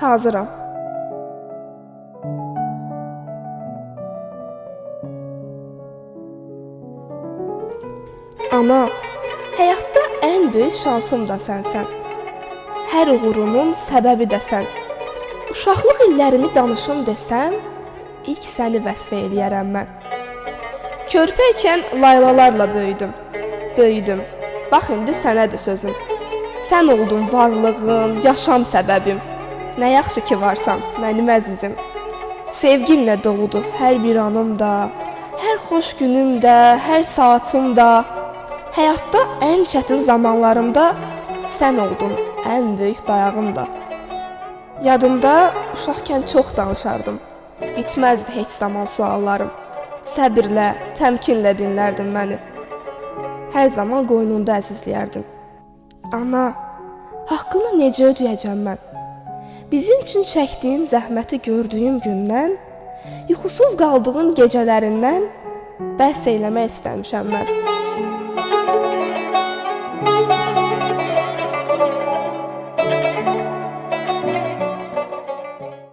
Hazıram. Ana, həyatda ən böyük şansım da sənsən. Hər uğurumun səbəbi də sən. Uşaqlıq illərimi danışım desəm, ilk səni vəsf eləyərəm mən. Körpə ikən laylalarla böyüdüm. Bax indi sənədir sözüm. Sən oldun varlığım, yaşam səbəbim. Nə yaxşı ki varsan, mənim əzizim. Sevginlə doğdu hər bir anım da, hər xoş günüm də, hər saatım da. Həyatda ən çətin zamanlarımda sən oldun ən böyük dayağım da. Yadımda uşaqkən çox danışardım. Bitməzdi heç zaman suallarım. Səbirlə, təmkinlə dinlərdin məni. Hər zaman qoynunda əzizləyərdin. Ana, haqqını necə ödəyəcəm mən? Bizim üçün çəkdiyin zəhməti gördüyüm gündən, yuxusuz qaldığın gecələrindən bəhs eləmək istəmişəm mən.